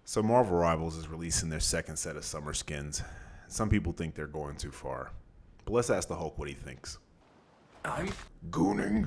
So Marvel Rivals is releasing their second set of summer skins. Some people think they're going too far. But let's ask the Hulk what he thinks. I'm Gooning.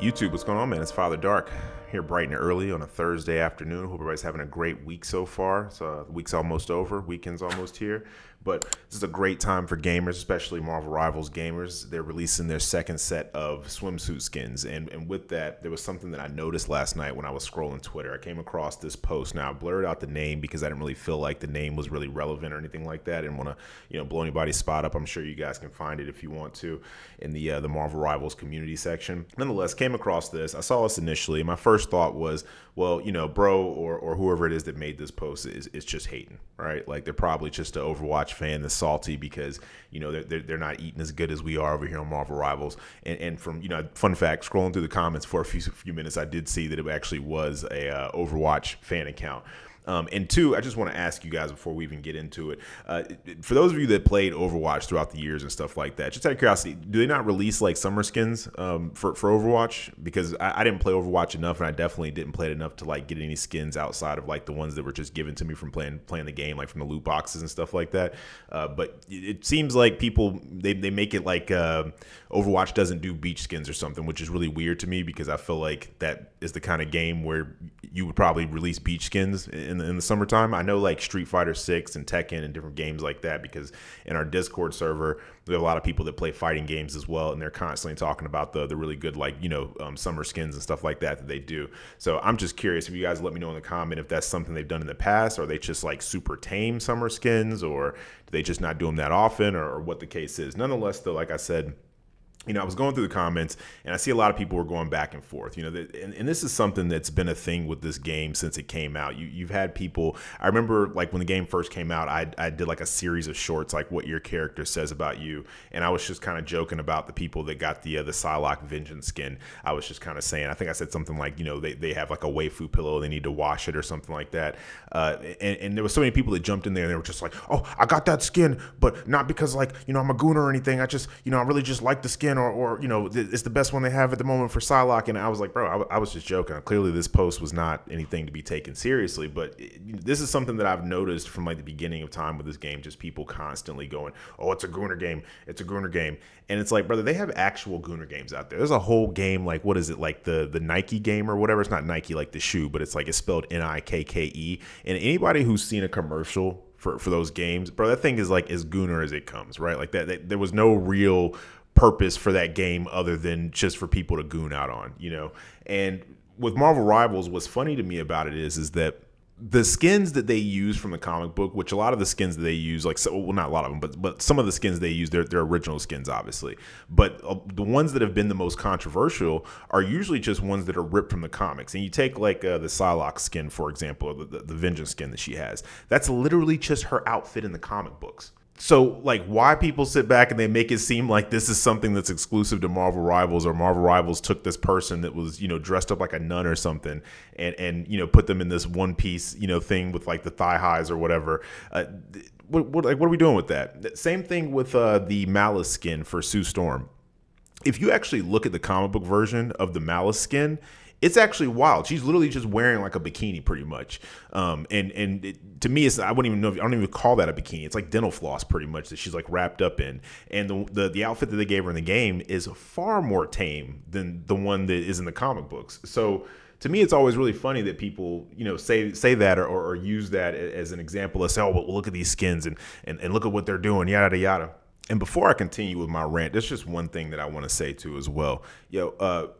YouTube, what's going on, man? It's Father Dark here bright and early on a Thursday afternoon. Hope everybody's having a great week so far. So the week's almost over, weekend's almost here. But this is a great time for gamers, especially Marvel Rivals gamers. They're releasing their second set of swimsuit skins. And with that, there was something that I noticed last night when I was scrolling Twitter. I came across this post. Now, I blurred out the name because I didn't really feel like the name was really relevant or anything like that. I didn't want to, blow anybody's spot up. I'm sure you guys can find it if you want to in the Marvel Rivals community section. Nonetheless, came across this. I saw this initially. My first thought was, well, bro or whoever it is that made this post is just hating, right? Like they're probably just an Overwatch fan that's salty because they're not eating as good as we are over here on Marvel Rivals. And from fun fact, scrolling through the comments for a few minutes, I did see that it actually was a Overwatch fan account. And two, I just want to ask you guys before we even get into it, for those of you that played Overwatch throughout the years and stuff like that, just out of curiosity, do they not release like summer skins for Overwatch? Because I didn't play Overwatch enough, and I definitely didn't play it enough to like get any skins outside of like the ones that were just given to me from playing the game, like from the loot boxes and stuff like that. But it seems like people they make it like Overwatch doesn't do beach skins or something, which is really weird to me because I feel like that is the kind of game where you would probably release beach skins in the summertime. I know like Street Fighter 6 and Tekken and different games like that, because in our Discord server we have a lot of people that play fighting games as well, and they're constantly talking about the really good summer skins and stuff like that they do. So I'm just curious if you guys let me know in the comment if that's something they've done in the past, or are they just like super tame summer skins, or do they just not do them that often, or what the case is. Nonetheless, though, like I said, I was going through the comments and I see a lot of people were going back and forth, and this is something that's been a thing with this game since it came out. You've had people, I remember like when the game first came out, I did like a series of shorts, like what your character says about you. And I was just kind of joking about the people that got the Psylocke Vengeance skin. I was just kind of saying, I think I said something like, they have like a waifu pillow, they need to wash it or something like that. And there was so many people that jumped in there and they were just like, oh, I got that skin, but not because like, I'm a gooner or anything. I just, I really just like the skin. Or it's the best one they have at the moment for Psylocke. And I was like, bro, I was just joking. Clearly this post was not anything to be taken seriously, but this is something that I've noticed from like the beginning of time with this game, just people constantly going, oh, it's a gooner game, it's a gooner game. And it's like, brother, they have actual gooner games out there. There's a whole game, like what is it, like the Nike game or whatever. It's not Nike like the shoe, but it's like it's spelled Nikke. And anybody who's seen a commercial for those games, bro, that thing is like as gooner as it comes, right? Like that there was no real purpose for that game other than just for people to goon out on, And with Marvel Rivals, what's funny to me about it is that the skins that they use from the comic book, which a lot of the skins that they use, like, so, well, not a lot of them, but some of the skins they use, they're original skins, obviously. But the ones that have been the most controversial are usually just ones that are ripped from the comics. And you take like the Psylocke skin, for example, or the Vengeance skin that she has. That's literally just her outfit in the comic books. So, like, why people sit back and they make it seem like this is something that's exclusive to Marvel Rivals, or Marvel Rivals took this person that was, dressed up like a nun or something and put them in this one piece, thing with like the thigh highs or whatever. What are we doing with that? Same thing with the Malice skin for Sue Storm. If you actually look at the comic book version of the Malice skin, it's actually wild. She's literally just wearing like a bikini pretty much. To me, I wouldn't even know. I don't even call that a bikini. It's like dental floss pretty much that she's like wrapped up in. And the outfit that they gave her in the game is far more tame than the one that is in the comic books. So to me, it's always really funny that people, say that or use that as an example of say, oh, well, look at these skins and look at what they're doing, yada, yada. And before I continue with my rant, there's just one thing that I want to say too as well.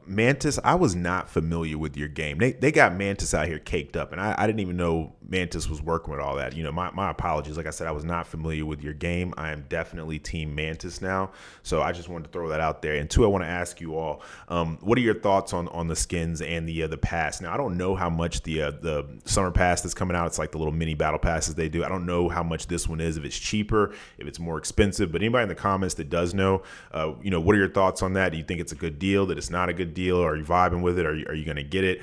Mantis, I was not familiar with your game. They got Mantis out here caked up, and I didn't even know Mantis was working with all that. My apologies. Like I said, I was not familiar with your game. I am definitely Team Mantis now. So I just wanted to throw that out there. And two, I want to ask you all, what are your thoughts on the skins and the pass? Now, I don't know how much the summer pass that's coming out. It's like the little mini battle passes they do. I don't know how much this one is, if it's cheaper, if it's more expensive. But anybody anybody in the comments that does know, what are your thoughts on that? Do you think it's a good deal, that it's not a good deal? Are you vibing with it? Are you going to get it?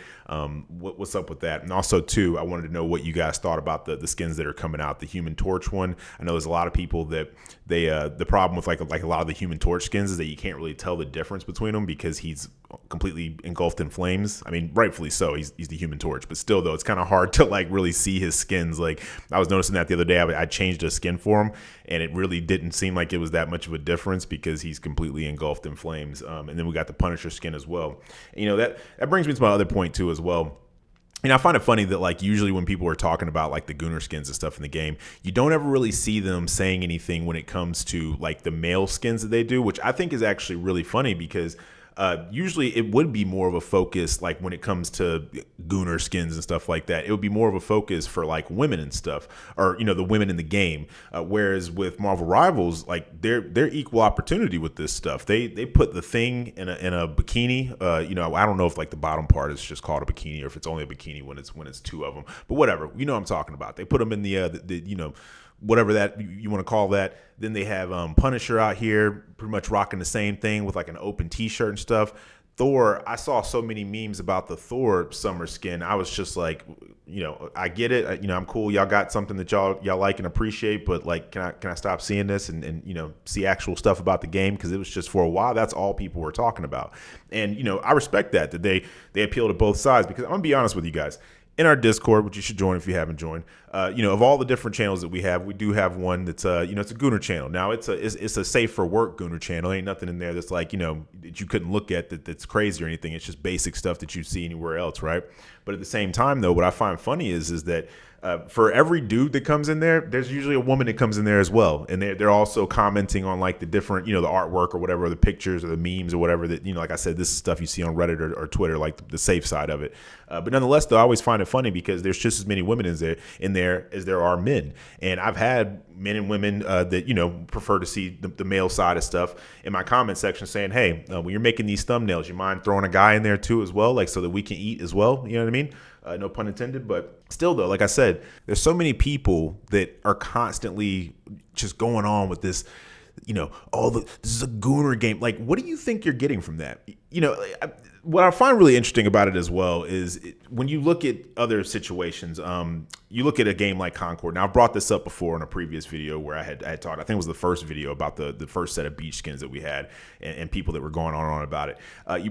What's up with that? And also, too, I wanted to know what you guys thought about the skins that are coming out. The Human Torch one. I know there's a lot of people that the problem with like a lot of the Human Torch skins is that you can't really tell the difference between them because he's completely engulfed in flames. I mean, rightfully so. He's the Human Torch, but still, though, it's kind of hard to like really see his skins. Like I was noticing that the other day. I changed a skin for him, and it really didn't seem like it was that much of a difference because he's completely engulfed in flames. And then we got the Punisher skin as well. And, that brings me to my other point too as well. And I find it funny that like usually when people are talking about like the gooner skins and stuff in the game, you don't ever really see them saying anything when it comes to like the male skins that they do, which I think is actually really funny because usually it would be more of a focus like when it comes to gooner skins and stuff like that. It would be more of a focus for like women and stuff, or the women in the game. Whereas with Marvel Rivals, like they're equal opportunity with this stuff. They put the Thing in a bikini. I don't know if like the bottom part is just called a bikini or if it's only a bikini when it's two of them. But whatever, what I'm talking about. They put them in the whatever that you want to call that. Then they have Punisher out here pretty much rocking the same thing with like an open t-shirt and stuff. Thor, I saw so many memes about the Thor summer skin. I was just like, I get it. I'm cool. Y'all got something that y'all like and appreciate, but like, can I stop seeing this and see actual stuff about the game? Because it was just for a while, that's all people were talking about. And, I respect that they appeal to both sides because I'm going to be honest with you guys. In our Discord, which you should join if you haven't joined, of all the different channels that we do have one that's it's a gooner channel. Now it's a safe for work gooner channel. Ain't nothing in there that's like that you couldn't look at that's crazy or anything. It's just basic stuff that you see anywhere else, right? But at the same time, though, what I find funny is that for every dude that comes in there, there's usually a woman that comes in there as well, and they're also commenting on like the different the artwork or whatever, or the pictures or the memes or whatever that like I said, this is stuff you see on Reddit or Twitter, like the safe side of it. But nonetheless, though, I always find it funny because there's just as many women in there as there are men, and I've had men and women that prefer to see the male side of stuff in my comment section saying, hey, when you're making these thumbnails, you mind throwing a guy in there too as well, like so that we can eat as well. You know what I mean? No pun intended. But still, though, like I said, there's so many people that are constantly just going on with this, this is a gooner game. Like, what do you think you're getting from that? What I find really interesting about it as well is when you look at other situations, you look at a game like Concord. Now, I've brought this up before in a previous video where I had talked, I think it was the first video about the first set of beach skins that we had and people that were going on and on about it.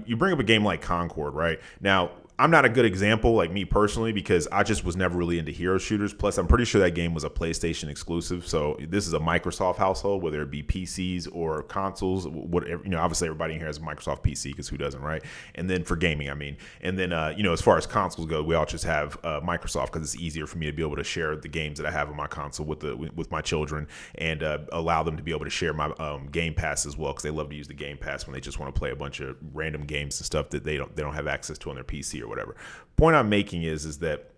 You bring up a game like Concord, right? Now, I'm not a good example, like me personally, because I just was never really into hero shooters. Plus, I'm pretty sure that game was a PlayStation exclusive. So this is a Microsoft household, whether it be PCs or consoles. Whatever, obviously everybody in here has a Microsoft PC because who doesn't, right? And then for gaming, I mean, and then as far as consoles go, we all just have Microsoft because it's easier for me to be able to share the games that I have on my console with my children and allow them to be able to share my Game Pass as well because they love to use the Game Pass when they just want to play a bunch of random games and stuff that they don't have access to on their PC or whatever. Point I'm making is that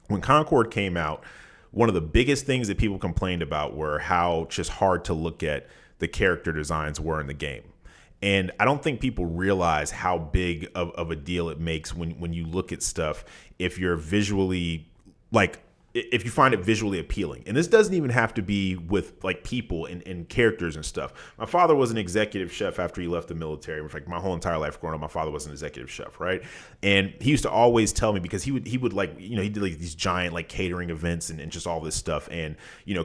when Concord came out, one of the biggest things that people complained about were how just hard to look at the character designs were in the game. And I don't think people realize how big of a deal it makes when you look at stuff if you're visually if you find it visually appealing. And this doesn't even have to be with like people and characters and stuff. My father was an executive chef after he left the military. In fact, my whole entire life growing up, my father was an executive chef, right? And he used to always tell me, because he would like, he did like these giant like catering events and just all this stuff. And,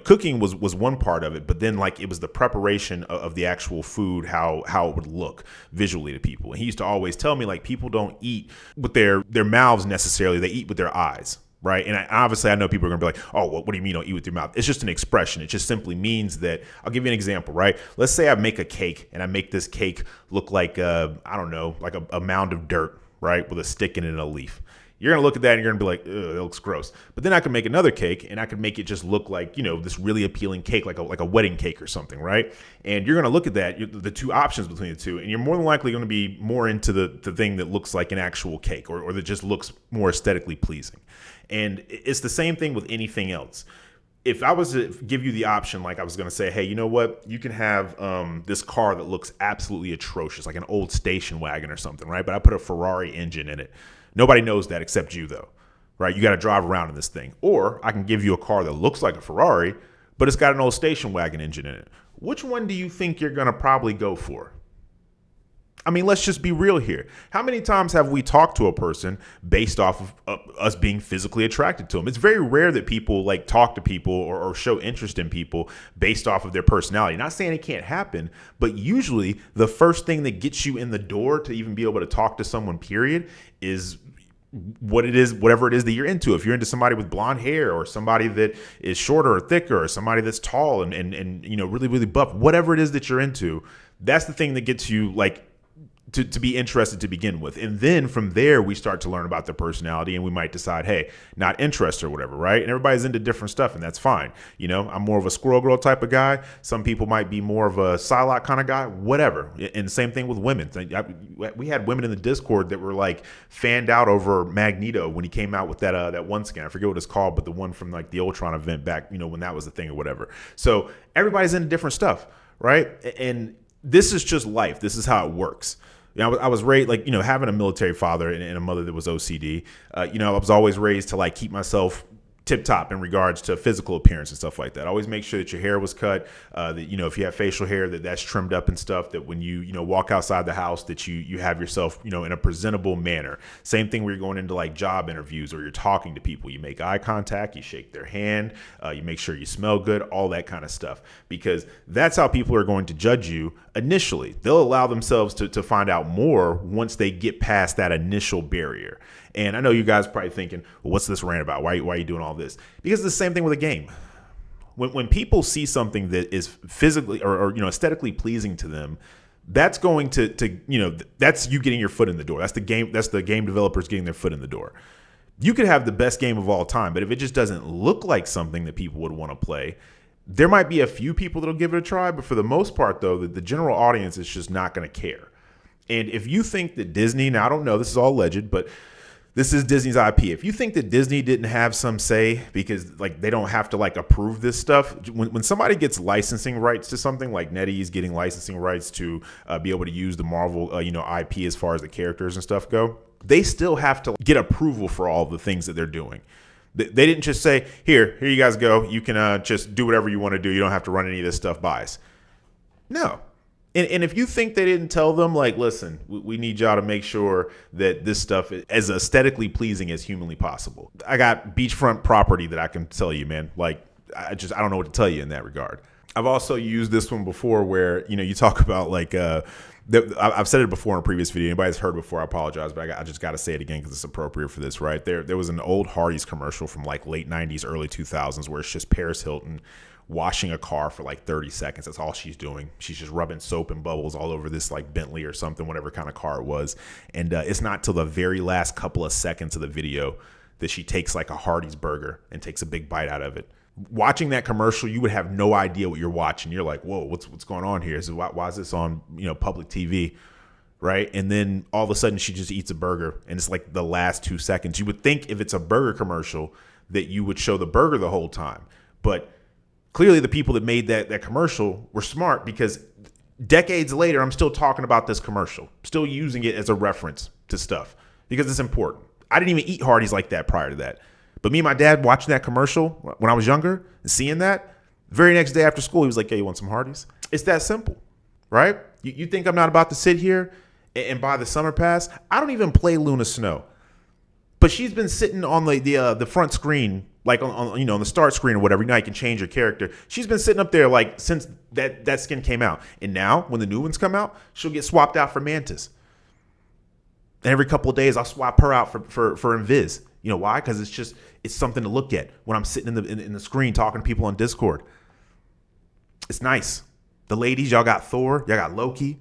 cooking was one part of it, but then like it was the preparation of the actual food, how it would look visually to people. And he used to always tell me like people don't eat with their mouths necessarily, they eat with their eyes. Right. And obviously, I know people are going to be like, oh, what do you mean don't eat with your mouth? It's just an expression. It just simply means that I'll give you an example. Right. Let's say I make a cake and I make this cake look like, I don't know, like a mound of dirt. Right. With a stick in it and a leaf. You're going to look at that and you're going to be like, ugh, that looks gross. But then I could make another cake and I could make it just look like, this really appealing cake, like a wedding cake or something. Right. And you're going to look at that, the two options between the two, and you're more than likely going to be more into the thing that looks like an actual cake or that just looks more aesthetically pleasing. And it's the same thing with anything else. If I was to give you the option, like I was going to say, hey, you know what? You can have this car that looks absolutely atrocious, like an old station wagon or something, right? But I put a Ferrari engine in it. Nobody knows that except you, though, right? You got to drive around in this thing. Or I can give you a car that looks like a Ferrari, but it's got an old station wagon engine in it. which one do you think you're going to probably go for? I mean, let's just be real here. How many times have we talked to a person based off of us being physically attracted to them? It's very rare that people like talk to people or show interest in people based off of their personality. Not saying it can't happen, but usually the first thing that gets you in the door to even be able to talk to someone, period, is what it is, whatever it is that you're into. If you're into somebody with blonde hair or somebody that is shorter or thicker or somebody that's tall and you know, really, really buff, whatever it is that you're into, that's the thing that gets you like to be interested to begin with. And then from there, we start to learn about their personality and we might decide, hey, not interested or whatever, right? And everybody's into different stuff and that's fine. You know, I'm more of a squirrel girl type of guy. Some people might be more of a Psylocke kind of guy, whatever. And the same thing with women. We had women in the Discord that were like fanned out over Magneto when he came out with that one skin. I forget what it's called, but the one from like the Ultron event back, you know, when that was the thing or whatever. So everybody's into different stuff, right? And this is just life. This is how it works. You know, I was raised like, you know, having a military father and a mother that was OCD, you know, I was always raised to like keep myself tip top in regards to physical appearance and stuff like that. Always make sure that your hair was cut, that, you know, if you have facial hair, that's trimmed up and stuff, that when you know, walk outside the house, that you have yourself, you know, in a presentable manner. Same thing when you're going into like job interviews or you're talking to people, you make eye contact, you shake their hand, you make sure you smell good, all that kind of stuff, because that's how people are going to judge you initially. They'll allow themselves to find out more once they get past that initial barrier. And I know you guys are probably thinking, well, what's this rant about? Why are you doing all this? Because it's the same thing with a game. When people see something that is physically or you know, aesthetically pleasing to them, that's going to you know, that's you getting your foot in the door. That's the game developers getting their foot in the door. You could have the best game of all time, but if it just doesn't look like something that people would want to play, there might be a few people that'll give it a try, but for the most part, though, the general audience is just not going to care. And if you think that Disney, now I don't know, this is all alleged, but this is Disney's IP. If you think that Disney didn't have some say because like they don't have to like approve this stuff, when somebody gets licensing rights to something, like NetEase getting licensing rights to be able to use the Marvel you know, IP as far as the characters and stuff go, they still have to get approval for all the things that they're doing. They didn't just say, here you guys go. You can just do whatever you want to do. You don't have to run any of this stuff by us. No. And if you think they didn't tell them, like, listen, we need y'all to make sure that this stuff is as aesthetically pleasing as humanly possible. I got beachfront property that I can tell you, man. Like, I don't know what to tell you in that regard. I've also used this one before where, you know, you talk about like, I've said it before in a previous video. Anybody's heard before, I apologize, but I just got to say it again because it's appropriate for this, right? There was an old Hardee's commercial from like late 90s, early 2000s where it's just Paris Hilton washing a car for like 30 seconds. That's all she's doing. She's just rubbing soap and bubbles all over this like Bentley or something, whatever kind of car it was. And it's not till the very last couple of seconds of the video that she takes like a Hardee's burger and takes a big bite out of it. Watching that commercial, you would have no idea what you're watching. You're like, whoa, what's going on here? So why is this on, you know, public TV? Right. And then all of a sudden she just eats a burger and it's like the last 2 seconds. You would think if it's a burger commercial that you would show the burger the whole time. But clearly the people that made that commercial were smart, because decades later, I'm still talking about this commercial, still using it as a reference to stuff because it's important. I didn't even eat Hardee's like that prior to that. But me and my dad watching that commercial when I was younger and seeing that, the very next day after school, he was like, hey, you want some Hardee's? It's that simple, right? You think I'm not about to sit here and buy the summer pass? I don't even play Luna Snow. But she's been sitting on the front screen, like on you know, on the start screen or whatever. You know, you can change your character. She's been sitting up there like since that skin came out. And now when the new ones come out, she'll get swapped out for Mantis. And every couple of days, I'll swap her out for Invis. You know why? Because it's something to look at when I'm sitting in the screen talking to people on Discord. It's nice. The ladies, y'all got Thor, y'all got Loki,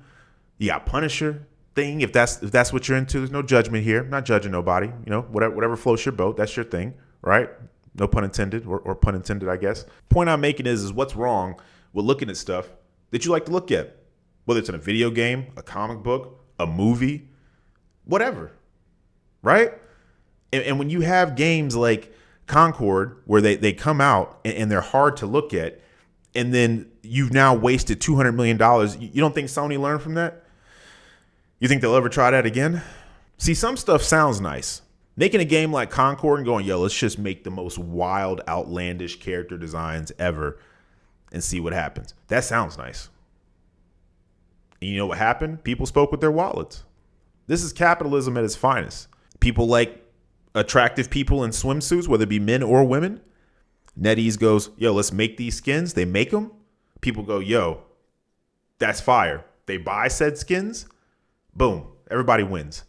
you got Punisher. Thing, if that's what you're into, there's no judgment here. I'm not judging nobody. You know, whatever floats your boat, that's your thing, right? No pun intended, or pun intended, I guess. Point I'm making is what's wrong with looking at stuff that you like to look at, whether it's in a video game, a comic book, a movie, whatever, right? And when you have games like Concord where they come out and they're hard to look at, and then you've now wasted $200 million, you don't think Sony learned from that? You think they'll ever try that again? See, some stuff sounds nice. Making a game like Concord and going, yo, let's just make the most wild, outlandish character designs ever. and see what happens. That sounds nice. And you know what happened? People spoke with their wallets. This is capitalism at its finest. People like attractive people in swimsuits, whether it be men or women. NetEase goes, yo, let's make these skins. They make them. People go, yo, that's fire. They buy said skins. Boom. Everybody wins.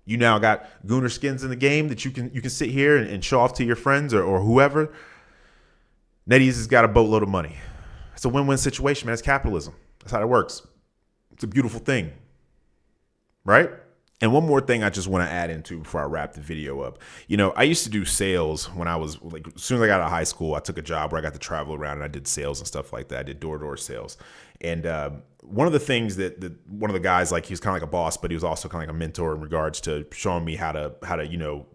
You now got gooner skins in the game that you can sit here and show off to your friends or whoever. NetEase has got a boatload of money. It's a win-win situation, man. It's capitalism. That's how it works. It's a beautiful thing, right? And one more thing I just want to add into before I wrap the video up. You know, I used to do sales when I was like, as soon as I got out of high school, I took a job where I got to travel around and I did sales and stuff like that. I did door-to-door sales. And one of the things that one of the guys, like, he was kind of like a boss, but he was also kind of like a mentor in regards to showing me how to, you know,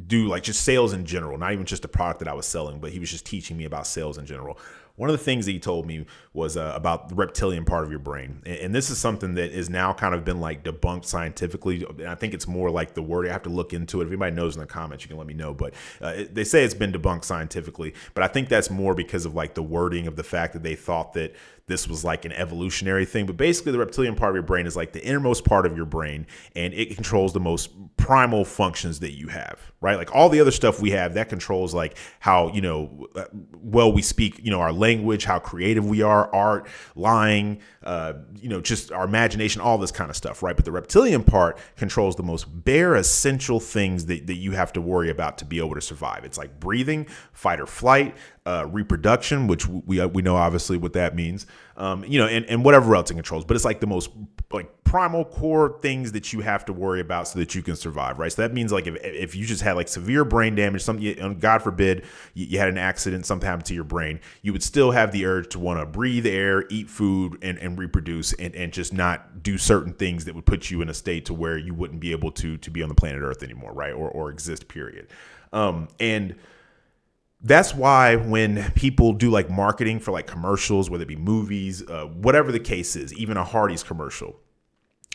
do like just sales in general, not even just the product that I was selling, but he was just teaching me about sales in general. One of the things that he told me was about the reptilian part of your brain. And this is something that is now kind of been like debunked scientifically. And I think it's more like the word. I have to look into it. If anybody knows in the comments, you can let me know. But they say it's been debunked scientifically. But I think that's more because of like the wording of the fact that they thought that this was like an evolutionary thing. But basically, the reptilian part of your brain is like the innermost part of your brain, and it controls the most primal functions that you have, right? Like all the other stuff we have, that controls like how, you know, well we speak, you know, our language, how creative we are, art, lying, you know, just our imagination, all this kind of stuff, right? But the reptilian part controls the most bare essential things that you have to worry about to be able to survive. It's like breathing, fight or flight, reproduction, which we know obviously what that means, you know, and whatever else it controls. But it's like the most like primal core things that you have to worry about so that you can survive, right? So that means like if you just had like severe brain damage, something, God forbid, you had an accident, something happened to your brain, you would still have the urge to want to breathe air, eat food, and reproduce, and just not do certain things that would put you in a state to where you wouldn't be able to be on the planet Earth anymore, right? Or exist, period. And that's why when people do like marketing for like commercials, whether it be movies, whatever the case is, even a Hardee's commercial,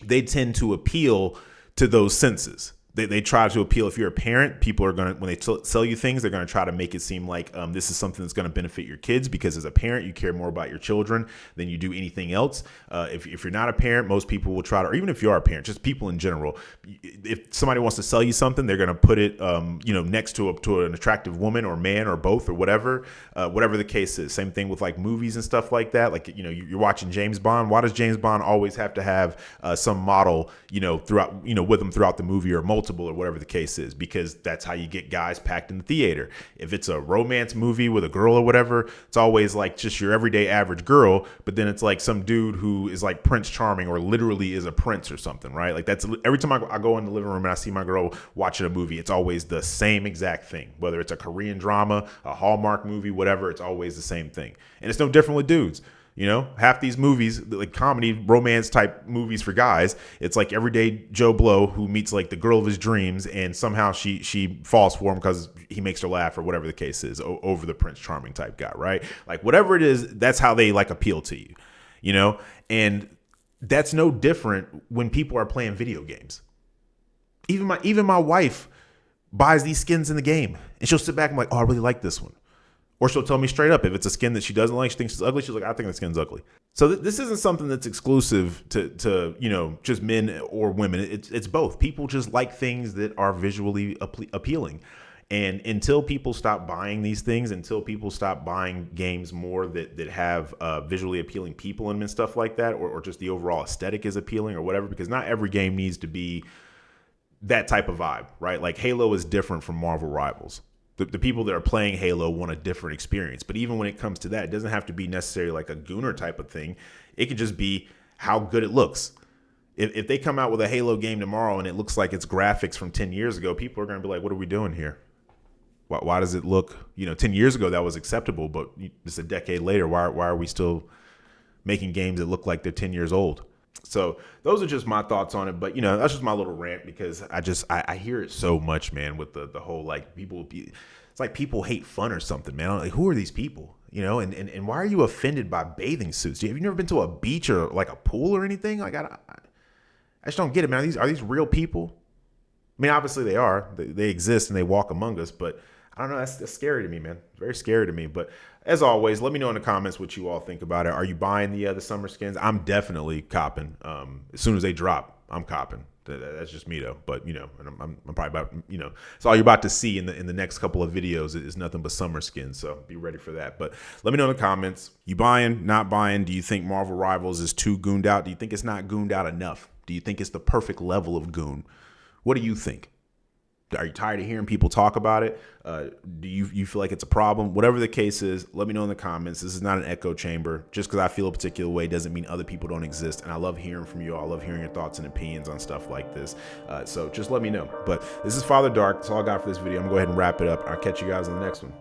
they tend to appeal to those senses. They try to appeal. If you're a parent, people are going to, when they sell you things, they're going to try to make it seem like this is something that's going to benefit your kids, because as a parent, you care more about your children than you do anything else. If you're not a parent, most people will try to, or even if you are a parent, just people in general, if somebody wants to sell you something, they're going to put it, you know, next to an attractive woman or man or both or whatever the case is. Same thing with like movies and stuff like that. Like, you know, you're watching James Bond. Why does James Bond always have to have some model, you know, throughout, you know, with him throughout the movie, or multiple, or whatever the case is? Because that's how you get guys packed in the theater. If it's a romance movie with a girl or whatever, it's always like just your everyday average girl, but then it's like some dude who is like Prince Charming, or literally is a prince or something, right? Like that's every time I go in the living room and I see my girl watching a movie, it's always the same exact thing. Whether it's a Korean drama, a Hallmark movie, whatever, it's always the same thing. And it's no different with dudes. You know, half these movies, like comedy, romance type movies for guys, it's like everyday Joe Blow who meets like the girl of his dreams, and somehow she falls for him because he makes her laugh, or whatever the case is, over the Prince Charming type guy, right? Like whatever it is, that's how they like appeal to you, you know? And that's no different when people are playing video games. Even my wife buys these skins in the game, and she'll sit back and be like, oh, I really like this one. Or she'll tell me straight up, if it's a skin that she doesn't like, she thinks it's ugly, she's like, I think the skin's ugly. So this isn't something that's exclusive to you know, just men or women. It's both. People just like things that are visually appealing. And until people stop buying these things, until people stop buying games more that have visually appealing people in them and stuff like that, or just the overall aesthetic is appealing or whatever, because not every game needs to be that type of vibe, right? Like Halo is different from Marvel Rivals. The people that are playing Halo want a different experience. But even when it comes to that, it doesn't have to be necessarily like a gooner type of thing. It could just be how good it looks. If they come out with a Halo game tomorrow and it looks like it's graphics from 10 years ago, people are going to be like, what are we doing here? Why does it look, you know, 10 years ago that was acceptable, but it's a decade later. Why are we still making games that look like they're 10 years old? So those are just my thoughts on it. But, you know, that's just my little rant, because I hear it so much, man, with the whole like it's like people hate fun or something, man. Like, who are these people? You know, and why are you offended by bathing suits? Have you never been to a beach or like a pool or anything? Like, I just don't get it, man. Are these real people? I mean, obviously they are. They exist and they walk among us. But I don't know. That's scary to me, man. Very scary to me. But as always, let me know in the comments what you all think about it. Are you buying the summer skins? I'm definitely copping. As soon as they drop, I'm copping. That's just me though. But and I'm probably about it's all you're about to see in the next couple of videos is nothing but summer skins. So be ready for that. But let me know in the comments. You buying? Not buying? Do you think Marvel Rivals is too gooned out? Do you think it's not gooned out enough? Do you think it's the perfect level of goon? What do you think? Are you tired of hearing people talk about it? Do you feel like it's a problem? Whatever the case is, let me know in the comments. This is not an echo chamber. Just because I feel a particular way doesn't mean other people don't exist. And I love hearing from you all. I love hearing your thoughts and opinions on stuff like this. So just let me know. But this is Father Dark. That's all I got for this video. I'm going to go ahead and wrap it up. I'll catch you guys in the next one.